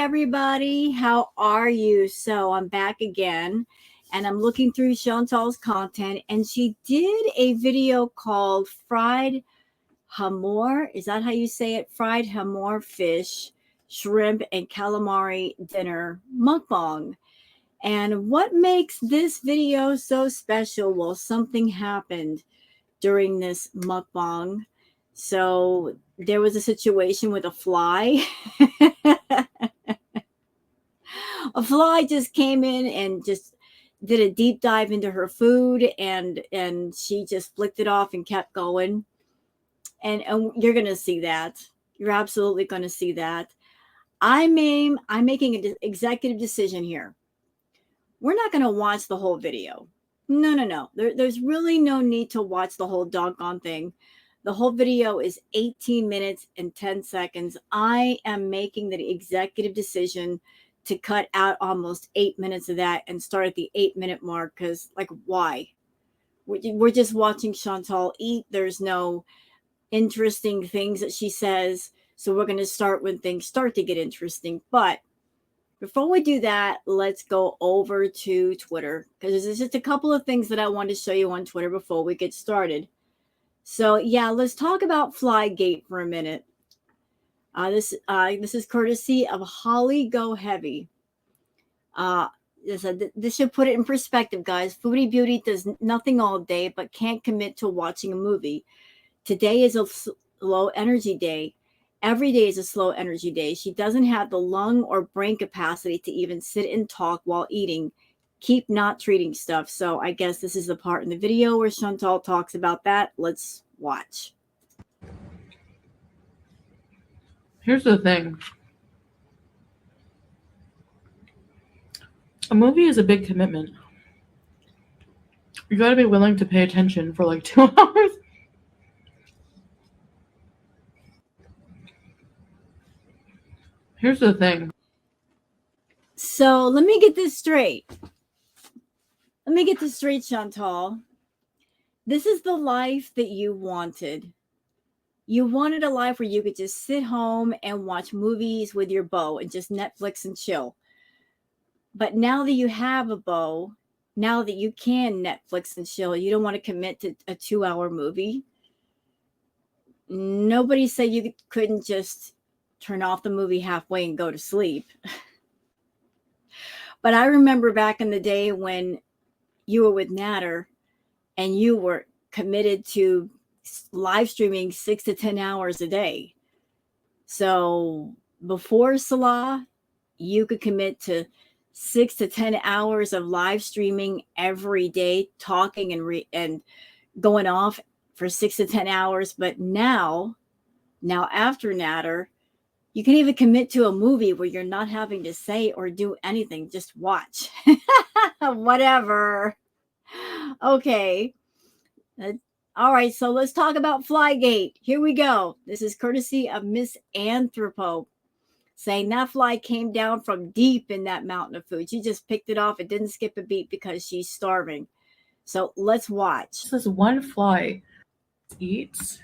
everybody. How are you? So I'm back again and I'm looking through Chantal's content, and she did a video called Fried Hamor. Is that how you say it? Fried Hamor fish, shrimp, and calamari dinner mukbang. And what makes this video so special? Well, something happened during this mukbang. So there was a situation with a fly. A fly just came in and just did a deep dive into her food, and she just flicked it off and kept going. And you're going to see that. You're absolutely going to see that. I'm making an executive decision here. We're not going to watch the whole video. No. There's really no need to watch the whole doggone thing. The whole video is 18 minutes and 10 seconds. I am making the executive decision to cut out almost 8 minutes of that and start at the 8-minute mark, because, like, why? We're just watching Chantal eat. There's no interesting things that she says. So we're going to start when things start to get interesting. But before we do that, let's go over to Twitter, because there's just a couple of things that I want to show you on Twitter before we get started. So yeah, let's talk about Flygate for a minute. This is courtesy of Holly Go Heavy. This should put it in perspective, guys. Foodie Beauty does nothing all day but can't commit to watching a movie. Today is a low energy day. Every day is a slow energy day. She doesn't have the lung or brain capacity to even sit and talk while eating. Keep not treating stuff. So I guess this is the part in the video where Chantal talks about that. Let's watch. Here's the thing. A movie is a big commitment. You gotta be willing to pay attention for like 2 hours. Here's the thing. So let me get this straight. Chantal. This is the life that you wanted. You wanted a life where you could just sit home and watch movies with your beau and just Netflix and chill. But now that you have a beau, now that you can Netflix and chill, you don't want to commit to a 2-hour movie. Nobody said you couldn't just turn off the movie halfway and go to sleep. But I remember back in the day when you were with Natter and you were committed to live streaming 6 to 10 hours a day. So before Salah, you could commit to 6 to 10 hours of live streaming every day, talking and going off for 6 to 10 hours. But now after Natter, you can even commit to a movie where you're not having to say or do anything. Just watch. Whatever. Okay. All right. So let's talk about Flygate. Here we go. This is courtesy of Miss Anthropo, saying that fly came down from deep in that mountain of food. She just picked it off. It didn't skip a beat because she's starving. So let's watch. This is one fly eats.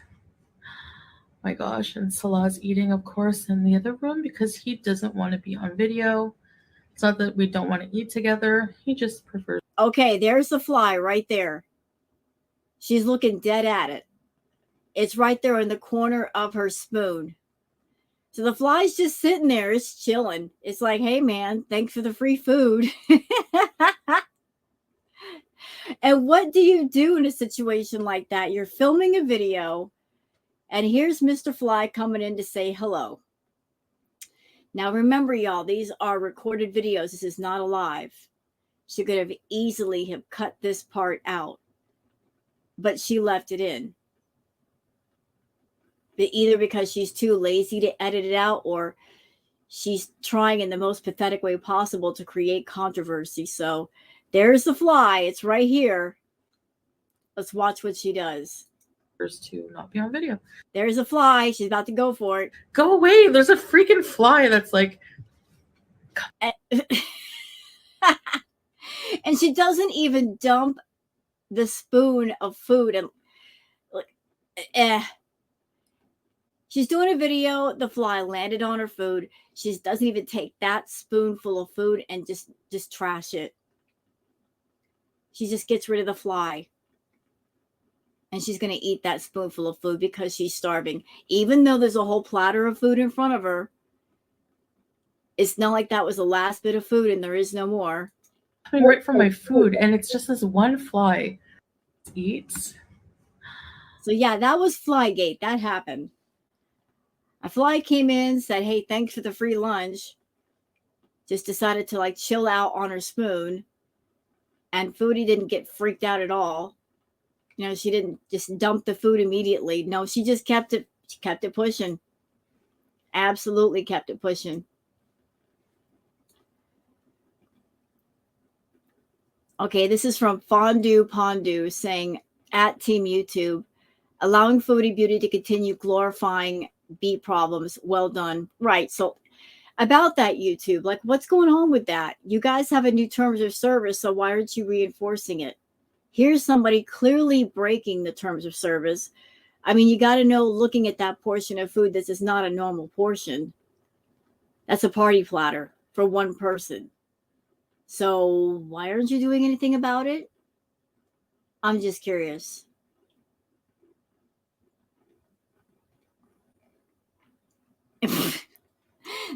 My gosh, and Salah's eating, of course, in the other room because he doesn't want to be on video. It's not that we don't want to eat together. He just prefers. Okay, there's the fly right there. She's looking dead at it. It's right there in the corner of her spoon. So the fly's just sitting there. It's chilling. It's like, hey, man, thanks for the free food. And what do you do in a situation like that? You're filming a video, and here's Mr. Fly coming in to say hello. Now, remember, y'all, these are recorded videos. This is not a live. She could have easily have cut this part out, but she left it in. But either because she's too lazy to edit it out, or she's trying in the most pathetic way possible to create controversy. So there's the fly. It's right here. Let's watch what she does. To not be on video. There's a fly. She's about to go for it. Go away. There's a freaking fly that's like. And she doesn't even dump the spoon of food. And like, She's doing a video. The fly landed on her food. She doesn't even take that spoonful of food and just trash it. She just gets rid of the fly. And she's going to eat that spoonful of food because she's starving. Even though there's a whole platter of food in front of her, it's not like that was the last bit of food and there is no more. Coming right from my food, and it's just this one fly eats. So yeah, that was Flygate. That happened. A fly came in, said, "Hey, thanks for the free lunch." Just decided to like chill out on her spoon. And Foodie didn't get freaked out at all. You know, she didn't just dump the food immediately. No, she just kept it pushing. Absolutely kept it pushing. Okay, this is from Fondue Pondu saying at Team YouTube, allowing Foodie Beauty to continue glorifying beat problems. Well done. Right. So about that YouTube, like what's going on with that? You guys have a new terms of service, so why aren't you reinforcing it? Here's somebody clearly breaking the terms of service. I mean, you got to know, looking at that portion of food, this is not a normal portion. That's a party platter for one person. So why aren't you doing anything about it? I'm just curious.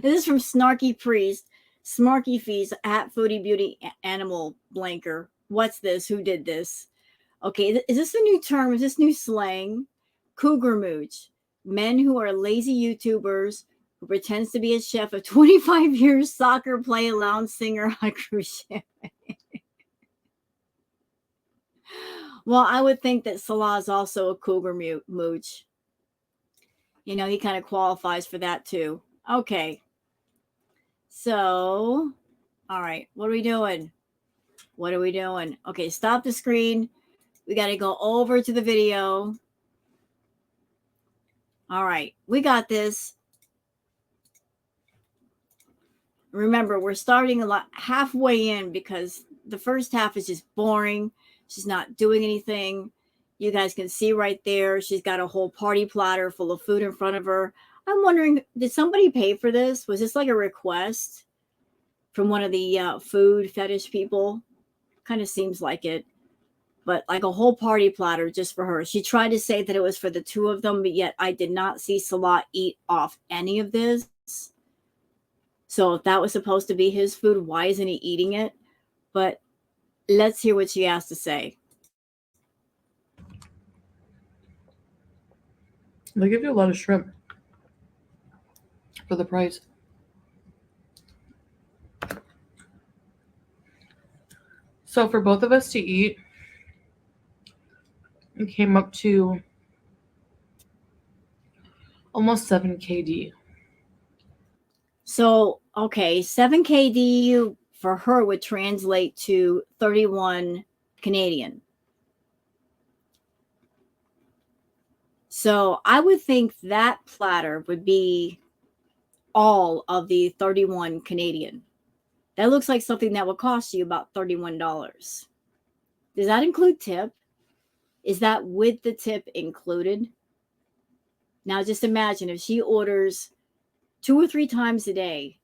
This is from Snarky Priest, Smarky Fees at Foodie Beauty Animal Blanker. What's this? Who did this? Okay, is this a new term? Is this new slang? Cougar mooch. Men who are lazy YouTubers who pretends to be a chef of 25 years, soccer play, lounge singer on a cruise ship. Well, I would think that Salah is also a cougar mooch. You know, he kind of qualifies for that too. Okay. So, all right, what are we doing? What are we doing? Okay, stop the screen. We got to go over to the video. All right, we got this. Remember, we're starting a lot halfway in because the first half is just boring. She's not doing anything. You guys can see right there, she's got a whole party platter full of food in front of her. I'm wondering, did somebody pay for this? Was this like a request from one of the food fetish people? Kind of seems like it. But like a whole party platter just for her. She tried to say that it was for the two of them, but yet I did not see Salah eat off any of this. So if that was supposed to be his food, why isn't he eating it? But let's hear what she has to say. They give you a lot of shrimp for the price. So for both of us to eat, it came up to almost 7 KD. So, okay, 7 KD for her would translate to 31 Canadian. So I would think that platter would be all of the 31 Canadian. That looks like something that would cost you about $31. Does that include tip? Is that with the tip included? Now just imagine if she orders 2 or 3 times a day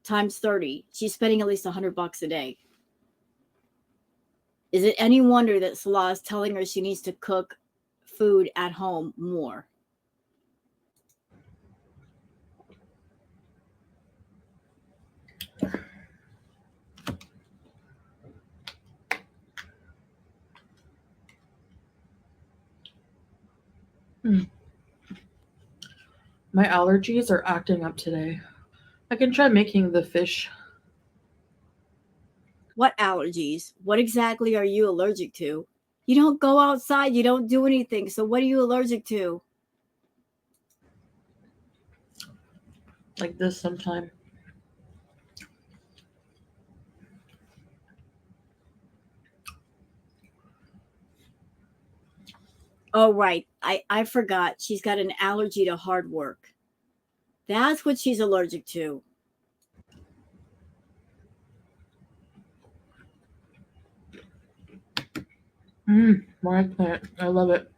times 30, she's spending at least $100 a day. Is it any wonder that Salah is telling her she needs to cook food at home more? My allergies are acting up today. I can try making the fish. What allergies? What exactly are you allergic to? You don't go outside, you don't do anything. So what are you allergic to? Like this sometime. Oh, right. I forgot. She's got an allergy to hard work. That's what she's allergic to. More eggplant. I love it.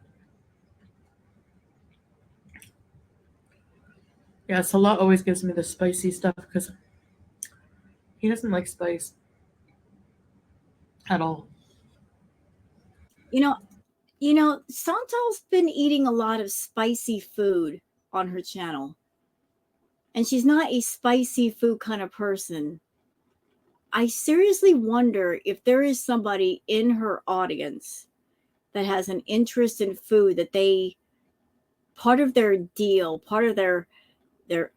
Yeah, Salah always gives me the spicy stuff because he doesn't like spice at all. You know, Santal's been eating a lot of spicy food on her channel, and she's not a spicy food kind of person. I seriously wonder if there is somebody in her audience that has an interest in food, that they, part of their deal, part of their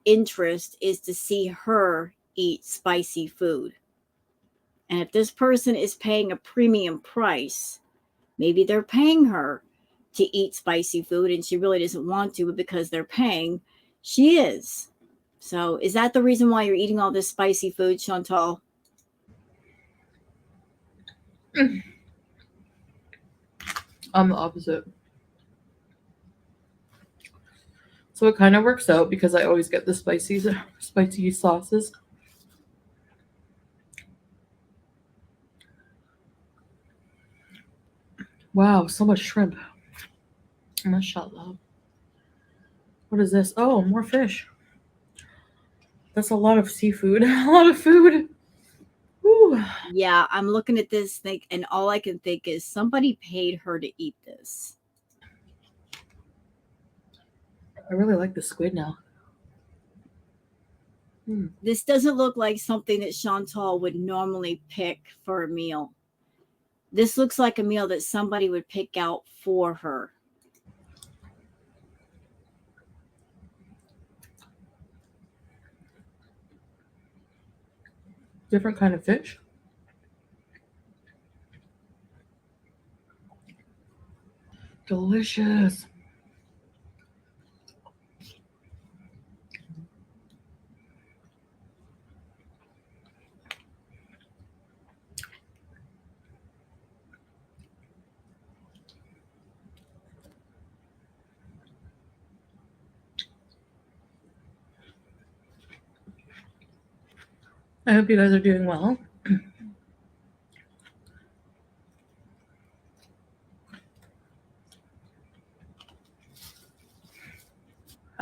interest is to see her eat spicy food. And if this person is paying a premium price, maybe they're paying her to eat spicy food and she really doesn't want to, but because they're paying, she is. So is that the reason why you're eating all this spicy food, Chantal? I'm the opposite. So it kind of works out because I always get the spicy sauces. Wow, so much shrimp. Mashallah. What is this? Oh, more fish. That's a lot of seafood. A lot of food. Whew. Yeah, I'm looking at this thing, and all I can think is somebody paid her to eat this. I really like the squid now. This doesn't look like something that Chantal would normally pick for a meal. This looks like a meal that somebody would pick out for her. Different kind of fish. Delicious. I hope you guys are doing well.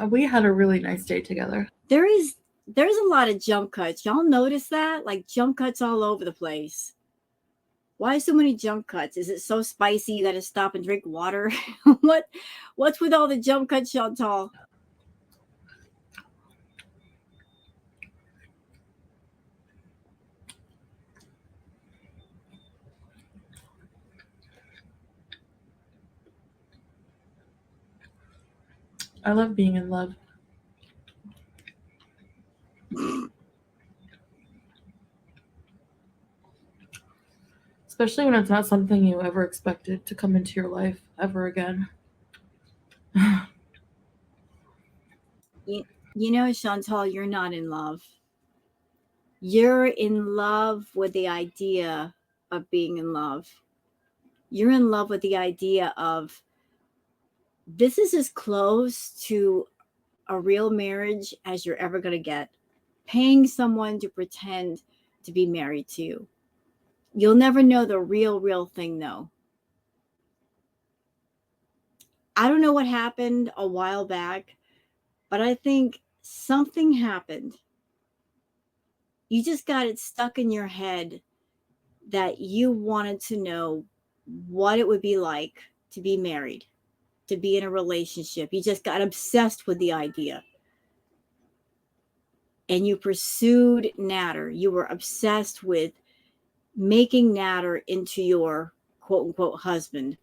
We had a really nice day together. There's a lot of jump cuts. Y'all notice that? Like jump cuts all over the place. Why so many jump cuts? Is it so spicy you got to stop and drink water? What's with all the jump cuts, Chantal? I love being in love. Especially when it's not something you ever expected to come into your life ever again. You know, Chantal, you're not in love. You're in love with the idea of being in love. You're in love with the idea of this is as close to a real marriage as you're ever going to get. Paying someone to pretend to be married to you. You'll never know the real thing, though. I don't know what happened a while back, but I think something happened. You just got it stuck in your head that you wanted to know what it would be like to be married, to be in a relationship. You just got obsessed with the idea. And you pursued Natter. You were obsessed with making Natter into your quote unquote husband.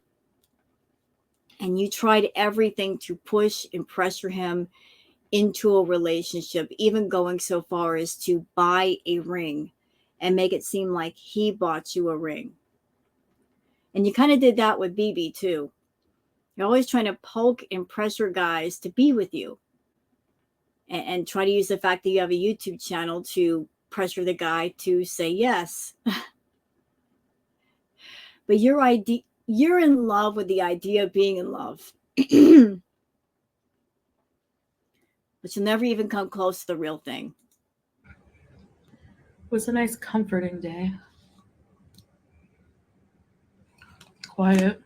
And you tried everything to push and pressure him into a relationship, even going so far as to buy a ring and make it seem like he bought you a ring. And you kind of did that with BB too. You're always trying to poke and pressure guys to be with you, and try to use the fact that you have a YouTube channel to pressure the guy to say yes. But you're in love with the idea of being in love. But you'll never even come close to the real thing. It was a nice, comforting day. Quiet,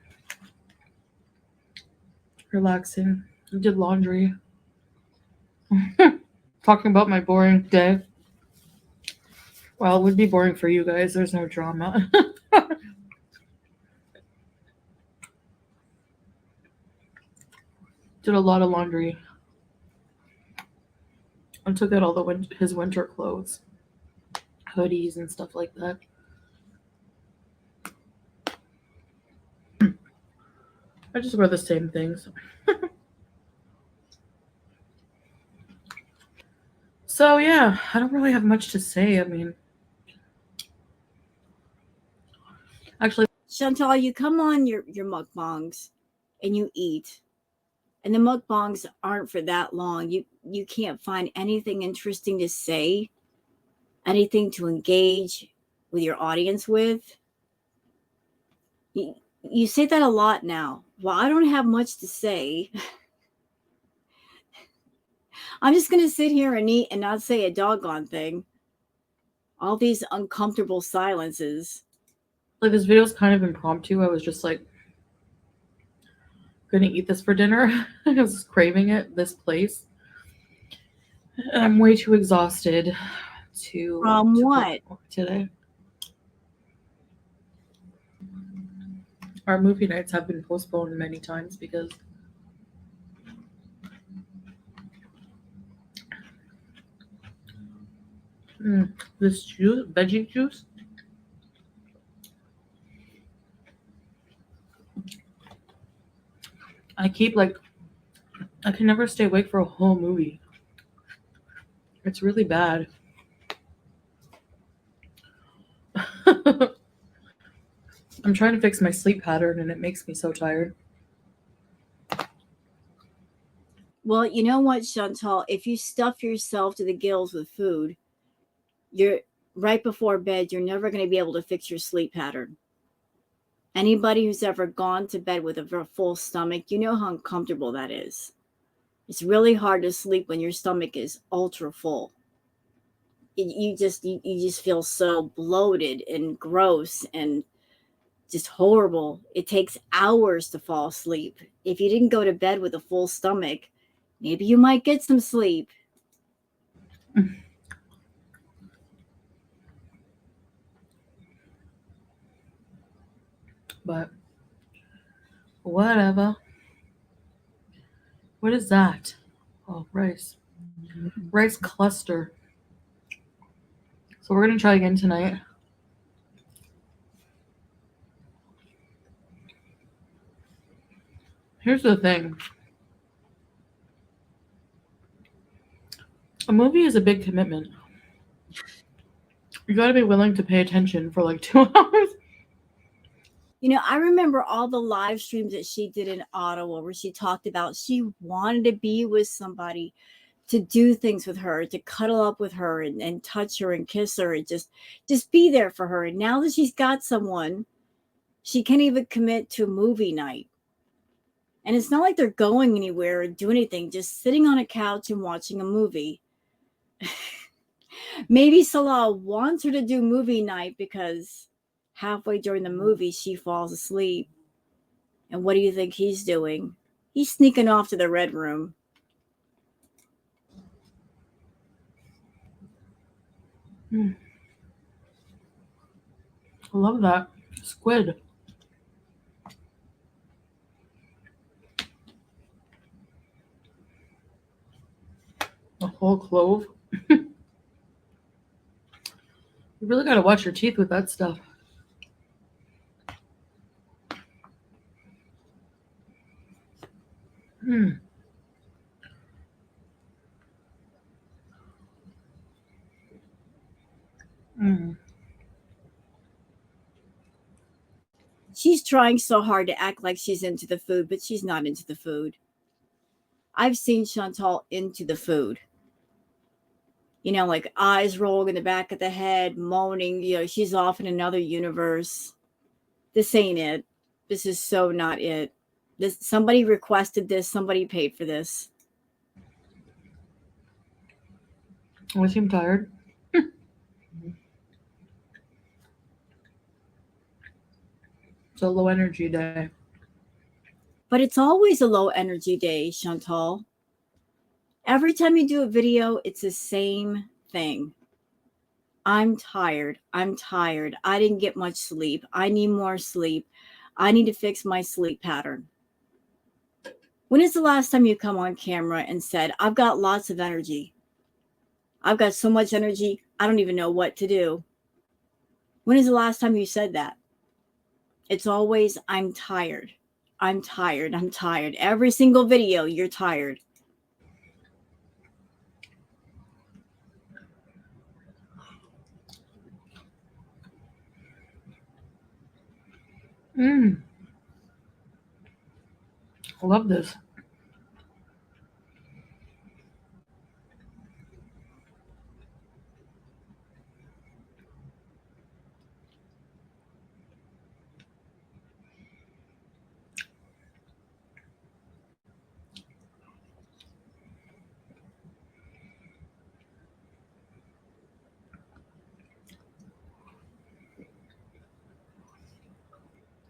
relaxing. I did laundry. talking about my boring day. Well, it would be boring for you guys. There's no drama. Did a lot of laundry. And took out all his winter clothes, hoodies and stuff like that. I just wear the same things. So yeah, I don't really have much to say. I mean, actually, Chantal, you come on your mukbangs and you eat. And the mukbangs aren't for that long. You can't find anything interesting to say, anything to engage with your audience with. You say that a lot now. Well, I don't have much to say. I'm just going to sit here and eat and not say a doggone thing. All these uncomfortable silences. like this video is kind of impromptu. I was just like gonna eat this for dinner. I was craving it. This place. And I'm way too exhausted to What? cook today. Our movie nights have been postponed many times because this juice, veggie juice, I can never stay awake for a whole movie. It's really bad. I'm trying to fix my sleep pattern and it makes me so tired. Well, you know what, Chantal? If you stuff yourself to the gills with food, you're right before bed, you're never going to be able to fix your sleep pattern. Anybody who's ever gone to bed with a full stomach, you know how uncomfortable that is. It's really hard to sleep when your stomach is ultra full. You just feel so bloated and gross and just horrible. It takes hours to fall asleep. If you didn't go to bed with a full stomach, maybe you might get some sleep. But whatever. What is that? Oh, rice. Rice cluster. So we're going to try again tonight. Here's the thing. A movie is a big commitment. You got to be willing to pay attention for like 2 hours. You know, I remember all the live streams that she did in Ottawa where she talked about she wanted to be with somebody, to do things with her, to cuddle up with her and touch her and kiss her and just be there for her. And now that she's got someone, she can't even commit to a movie night. And it's not like they're going anywhere or doing anything, just sitting on a couch and watching a movie. Maybe Salah wants her to do movie night because halfway during the movie she falls asleep. And what do you think he's doing? He's sneaking off to the red room. I love that. Squid. A whole clove. You really got to watch your teeth with that stuff. She's trying so hard to act like she's into the food, but she's not into the food. I've seen Chantal into the food. You know, like eyes rolling in the back of the head, moaning. You know, she's off in another universe. This ain't it. This is so not it. This, somebody requested this. Somebody paid for this. I seem tired. It's a low energy day. But it's always a low energy day, Chantal. Every time you do a video, it's the same thing. I'm tired. I'm tired. I didn't get much sleep. I need more sleep. I need to fix my sleep pattern. When is the last time you come on camera and said, I've got lots of energy? I've got so much energy, I don't even know what to do. When is the last time you said that? It's always, I'm tired. I'm tired. I'm tired. Every single video, you're tired. I love this.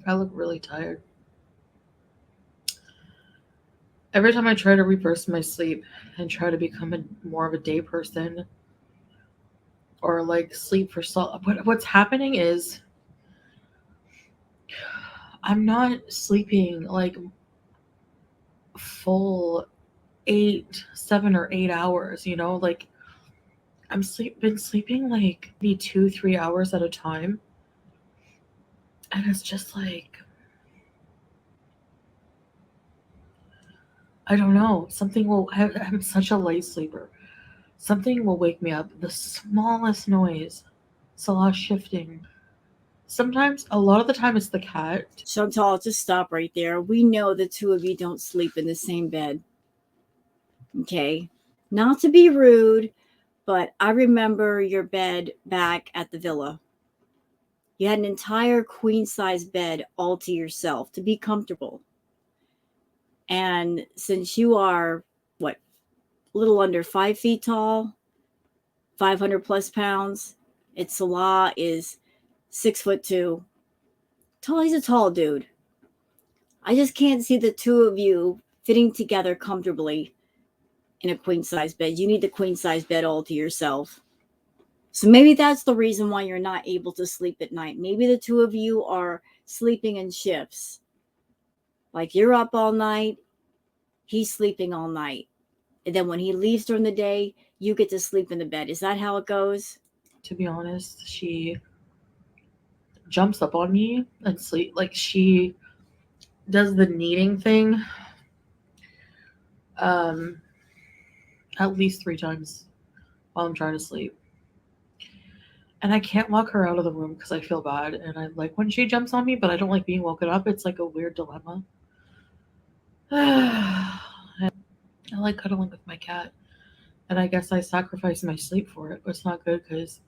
I look really tired. Every time I try to reverse my sleep and try to become more of a day person or like sleep for what's happening is I'm not sleeping like full 7 or 8 hours, like been sleeping like maybe 2-3 hours at a time. And it's just like, I don't know, I'm such a light sleeper. Something will wake me up. The smallest noise. Salah shifting. Sometimes, a lot of the time, it's the cat. Chantal, just stop right there. We know the two of you don't sleep in the same bed. Okay? Not to be rude, but I remember your bed back at the villa. You had an entire queen size bed all to yourself to be comfortable. And since you are, what, a little under 5 feet tall, 500 plus pounds, Salah is 6'2". He's a tall dude. I just can't see the two of you fitting together comfortably in a queen size bed. You need the queen size bed all to yourself. So maybe that's the reason why you're not able to sleep at night. Maybe the two of you are sleeping in shifts. Like you're up all night, he's sleeping all night. And then when he leaves during the day, you get to sleep in the bed. Is that how it goes? To be honest, she jumps up on me and sleep. Like she does the kneading thing at least 3 times while I'm trying to sleep. And I can't lock her out of the room because I feel bad. And I like when she jumps on me, but I don't like being woken up. It's like a weird dilemma. I like cuddling with my cat. And I guess I sacrifice my sleep for it. But it's not good because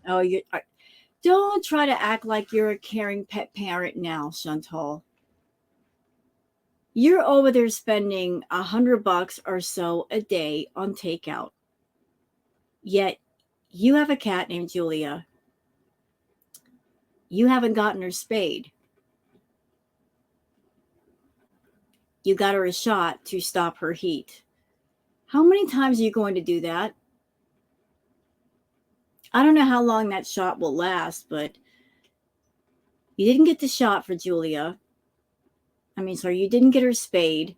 don't try to act like you're a caring pet parent now, Chantal. You're over there spending $100 or so a day on takeout. Yet you have a cat named Julia. You haven't gotten her spayed. You got her a shot to stop her heat. How many times are you going to do that? I don't know how long that shot will last, but you didn't get the shot for Julia. You didn't get her spayed,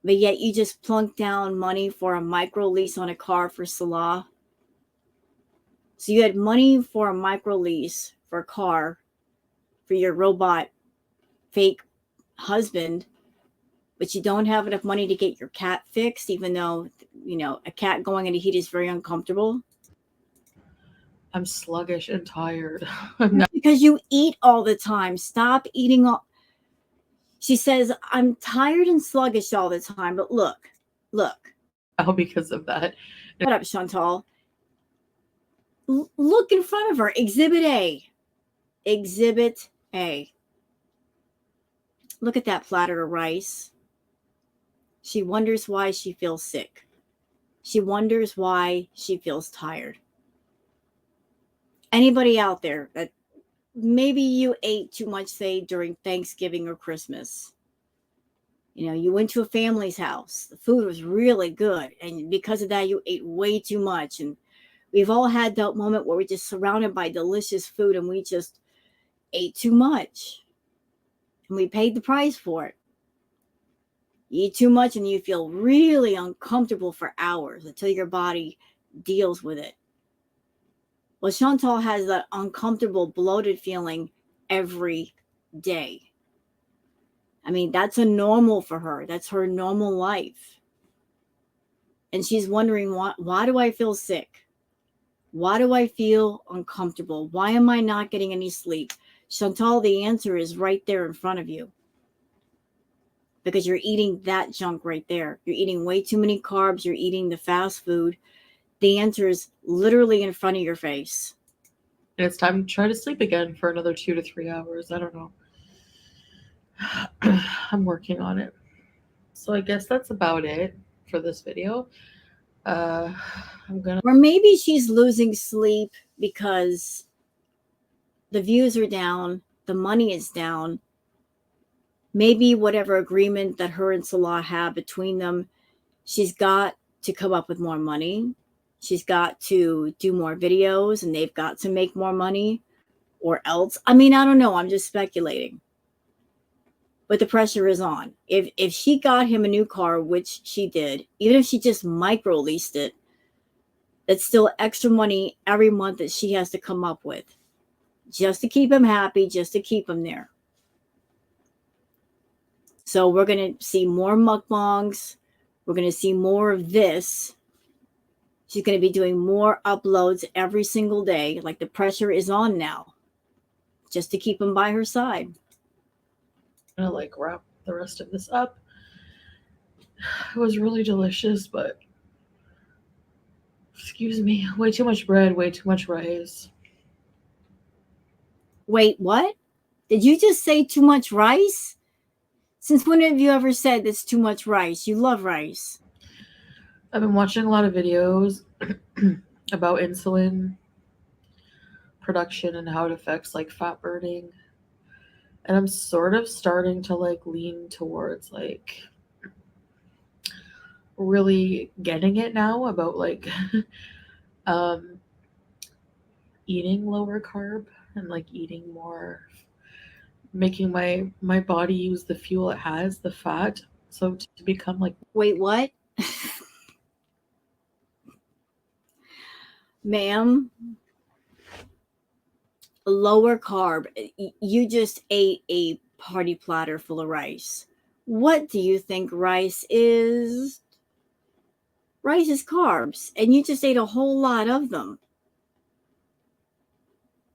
but yet you just plunked down money for a micro lease on a car for Salah. So you had money for a micro lease for a car for your robot fake husband, but you don't have enough money to get your cat fixed, even though, a cat going into heat is very uncomfortable. I'm sluggish and tired. Because you eat all the time. Stop eating all. She says, I'm tired and sluggish all the time, but look. Now because of that. Shut up, Chantal. Look in front of her. Exhibit A. Exhibit A. Look at that platter of rice. She wonders why she feels sick. She wonders why she feels tired. Anybody out there that maybe you ate too much, say, during Thanksgiving or Christmas? You went to a family's house. The food was really good. And because of that, you ate way too much. And we've all had that moment where we're just surrounded by delicious food and we just ate too much. And we paid the price for it. You eat too much and you feel really uncomfortable for hours until your body deals with it. Well, Chantal has that uncomfortable, bloated feeling every day. I mean, that's a normal for her. That's her normal life. And she's wondering, why do I feel sick? Why do I feel uncomfortable? Why am I not getting any sleep? Chantal, the answer is right there in front of you. Because you're eating that junk right there. You're eating way too many carbs. You're eating the fast food. The answer is literally in front of your face. And it's time to try to sleep again for another 2 to 3 hours. I don't know. I'm working on it. So I guess that's about it for this video. Or maybe she's losing sleep because the views are down, the money is down. Maybe whatever agreement that her and Salah have between them, she's got to come up with more money. She's got to do more videos and they've got to make more money or else. I mean, I don't know. I'm just speculating. But the pressure is on. If she got him a new car, which she did, even if she just micro leased it, that's still extra money every month that she has to come up with just to keep him happy, just to keep him there. So we're going to see more mukbangs. We're going to see more of this. She's going to be doing more uploads every single day. Like the pressure is on now just to keep him by her side. I'm going to wrap the rest of this up. It was really delicious, but excuse me, way too much bread, way too much rice. Wait, what? Did you just say too much rice? Since when have you ever said that's too much rice? You love rice. I've been watching a lot of videos about insulin production and how it affects fat burning. And I'm sort of starting to lean towards really getting it now about eating lower carb and eating more, making my body use the fuel it has, the fat, so to become Wait, what? Ma'am, lower carb. You just ate a party platter full of rice. What do you think rice is? Rice is carbs, and you just ate a whole lot of them.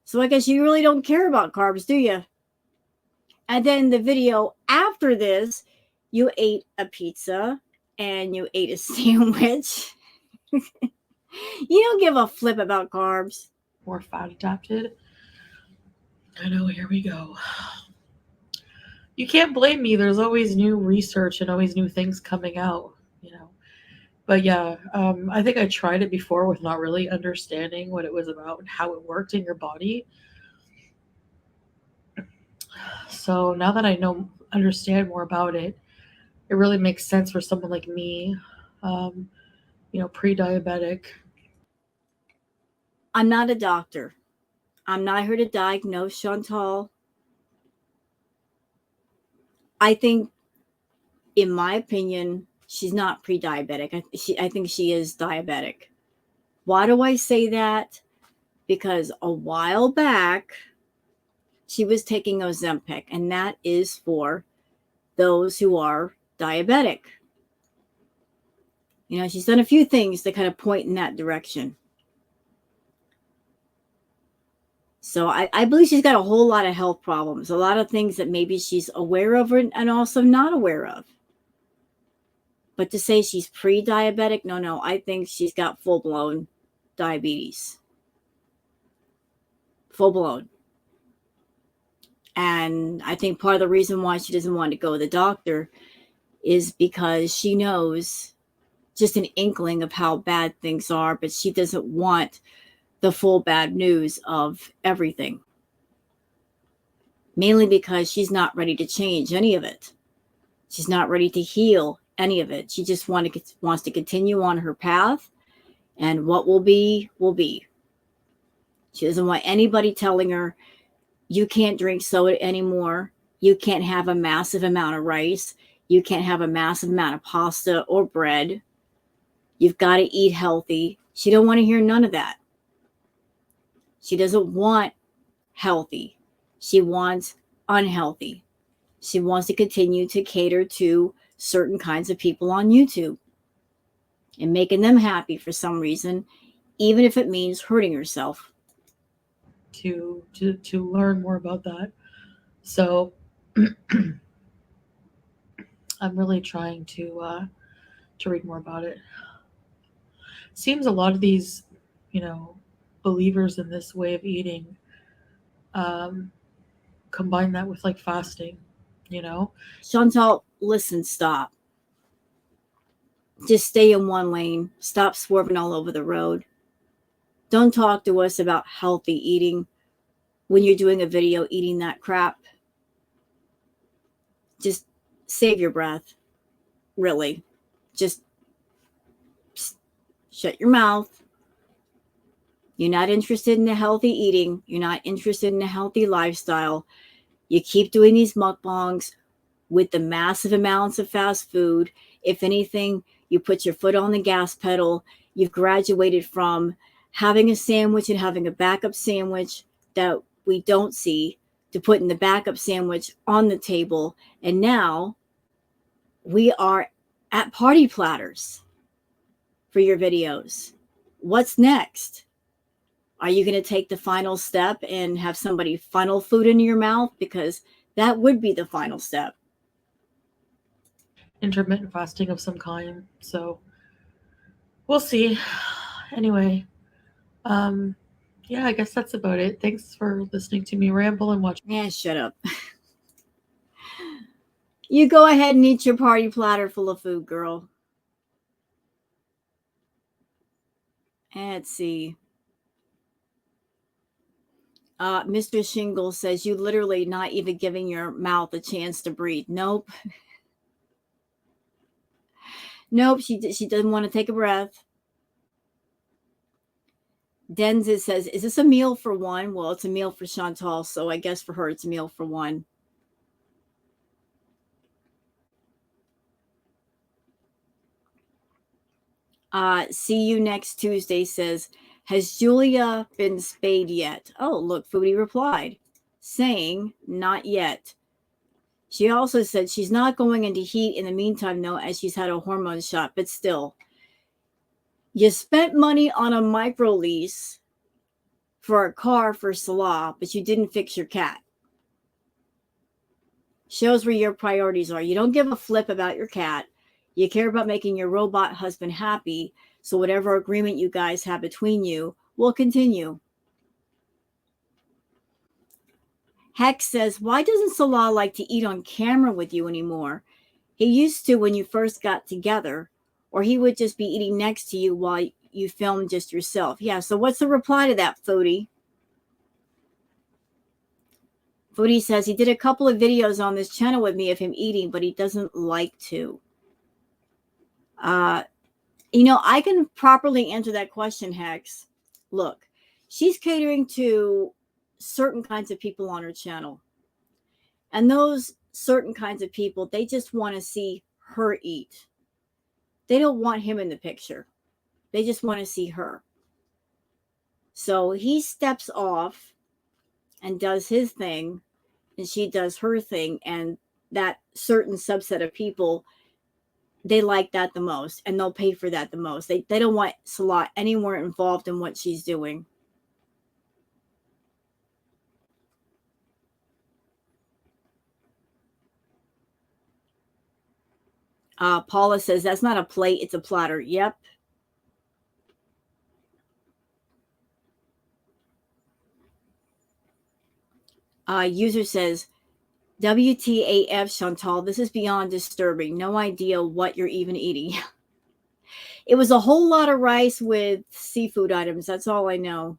So I guess you really don't care about carbs, do you? And then the video after this, you ate a pizza and you ate a sandwich. You don't give a flip about carbs. more fat adapted. I know, here we go. You can't blame me. There's always new research and always new things coming out, But yeah, I think I tried it before with not really understanding what it was about and how it worked in your body. So now that I understand more about it, it really makes sense for someone like me, pre-diabetic. I'm not a doctor. I'm not here to diagnose Chantal. I think, in my opinion, she's not pre-diabetic. I think she is diabetic. Why do I say that? Because a while back, she was taking Ozempic, and that is for those who are diabetic. She's done a few things that kind of point in that direction. So I believe she's got a whole lot of health problems, a lot of things that maybe she's aware of and also not aware of. But to say she's pre-diabetic, no, I think she's got full-blown diabetes. Full-blown. And I think part of the reason why she doesn't want to go to the doctor is because she knows just an inkling of how bad things are, but she doesn't want the full bad news of everything. Mainly because she's not ready to change any of it. She's not ready to heal any of it. She just wants to continue on her path, and what will be, will be. She doesn't want anybody telling her, you can't drink soda anymore. You can't have a massive amount of rice. You can't have a massive amount of pasta or bread. You've got to eat healthy. She don't want to hear none of that. She doesn't want healthy. She wants unhealthy. She wants to continue to cater to certain kinds of people on YouTube and making them happy for some reason, even if it means hurting herself. To learn more about that. So I'm really trying to read more about it. Seems a lot of these, you know, believers in this way of eating um, combine that with like fasting, you know. Chantal, listen, stop. Just stay in one lane. Stop swerving all over the road. Don't talk to us about healthy eating when you're doing a video eating that crap. Just save your breath. Really. Just shut your mouth. You're not interested in the healthy eating. You're not interested in a healthy lifestyle. You keep doing these mukbangs with the massive amounts of fast food. If anything, you put your foot on the gas pedal. You've graduated from having a sandwich and having a backup sandwich that we don't see to putting the backup sandwich on the table. And now we are at party platters for your videos. What's next? Are you going to take the final step and have somebody funnel food into your mouth? Because that would be the final step. Intermittent fasting of some kind. So we'll see. Anyway, um, yeah, I guess that's about it. Thanks for listening to me ramble and watching. Yeah, shut up. You go ahead and eat your party platter full of food, girl. Let's see. Mr. Shingle says you literally not even giving your mouth a chance to breathe. Nope. Nope. She doesn't want to take a breath. Denza says, is this a meal for one? Well, it's a meal for Chantal, so I guess for her it's a meal for one. See you next Tuesday says, has Julia been spayed yet? Oh, look, Foodie replied, saying, not yet. She also said she's not going into heat in the meantime, though, as she's had a hormone shot, but still. You spent money on a micro lease for a car for Salah, but you didn't fix your cat. Shows where your priorities are. You don't give a flip about your cat. You care about making your robot husband happy, so whatever agreement you guys have between you will continue. Hex says, why doesn't Salah like to eat on camera with you anymore? He used to when you first got together, or he would just be eating next to you while you filmed just yourself. Yeah, so what's the reply to that, Foodie? Foodie says he did a couple of videos on this channel with me of him eating, but he doesn't like to. I can properly answer that question, Hex. Look, she's catering to certain kinds of people on her channel. And those certain kinds of people, they just want to see her eat. They don't want him in the picture. They just want to see her. So he steps off and does his thing, and she does her thing. And that certain subset of people, they like that the most, and they'll pay for that the most. They don't want Salah anywhere involved in what she's doing. Paula says, that's not a plate, it's a platter. Yep. User says, WTAF, Chantal, this is beyond disturbing. No idea what you're even eating. It was a whole lot of rice with seafood items. That's all I know.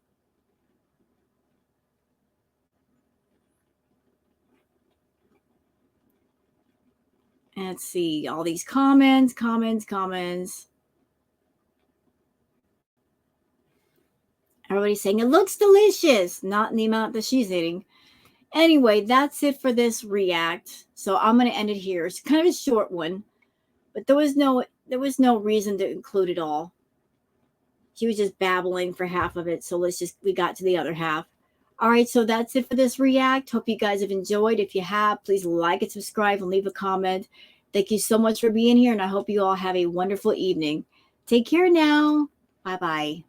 Let's see, all these comments. Everybody's saying it looks delicious, not in the amount that she's eating. Anyway, that's it for this react. So I'm going to end it here. It's kind of a short one, but there was no reason to include it all. She was just babbling for half of it, so we got to the other half. All right, so that's it for this react. Hope you guys have enjoyed. If you have, please like and subscribe and leave a comment. Thank you so much for being here, and I hope you all have a wonderful evening. Take care now. Bye-bye.